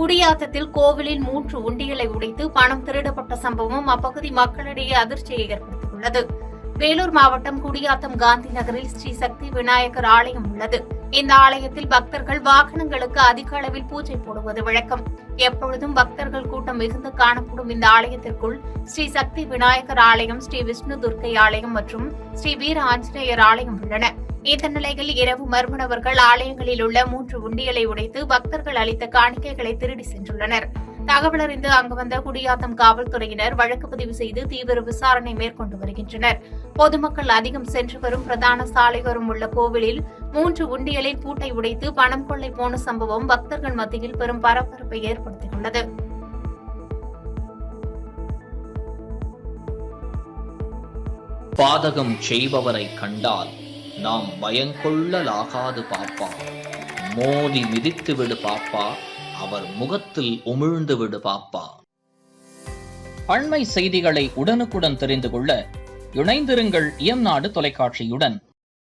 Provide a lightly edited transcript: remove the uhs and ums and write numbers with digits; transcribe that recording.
குடியாத்தத்தில் கோவிலில் 3 உண்டியலை உடைத்து பணம் திருடப்பட்ட சம்பவம் அப்பகுதி மக்களிடையே அதிர்ச்சியை ஏற்படுத்தியுள்ளது. வேலூர் மாவட்டம் குடியாத்தம் காந்தி நகரில் ஸ்ரீ சக்தி விநாயகர் ஆலயம் உள்ளது. இந்த ஆலயத்தில் பக்தர்கள் வாகனங்களுக்கு அதிக அளவில் பூஜை போடுவது வழக்கம். எப்பொழுதும் பக்தர்கள் கூட்டம் மிகுந்து காணப்படும் இந்த ஆலயத்திற்குள் ஸ்ரீ சக்தி விநாயகர் ஆலயம், ஸ்ரீ விஷ்ணு துர்க்கை ஆலயம் மற்றும் ஸ்ரீ வீர ஆஞ்சநேயர் ஆலயம் உள்ளன. இந்த நிலையில் இரவு மர்ம நபர்கள் ஆலயங்களில் உள்ள 3 உண்டியலை உடைத்து பக்தர்கள் அளித்த காணிக்கைகளை திருடி சென்றுள்ளனர். தகவல் அறிந்து அங்கு வந்த குடியாத்தம் காவல்துறையினர் வழக்கு பதிவு செய்து தீவிர விசாரணை மேற்கொண்டு வருகின்றனர். பொதுமக்கள் அதிகம் சென்று வரும் பிரதான சாலையோரம் உள்ள கோவிலில் 3 உண்டியலின் பூட்டை உடைத்து பணம் கொள்ளை போன சம்பவம் பக்தர்கள் மத்தியில் பெரும் பரபரப்பை ஏற்படுத்தியுள்ளது. பாதகம் செய்பவரை கண்டால் நாம் பயங்கொள்ளலாகாது பாப்பா. மோதி மிதித்து விடு பாப்பா, அவர் முகத்தில் உமிழ்ந்து விடு பாப்பா. அண்மை செய்திகளை உடனுக்குடன் தெரிந்து கொள்ள இணைந்திருங்கள் இயம்நாடு தொலைக்காட்சியுடன்.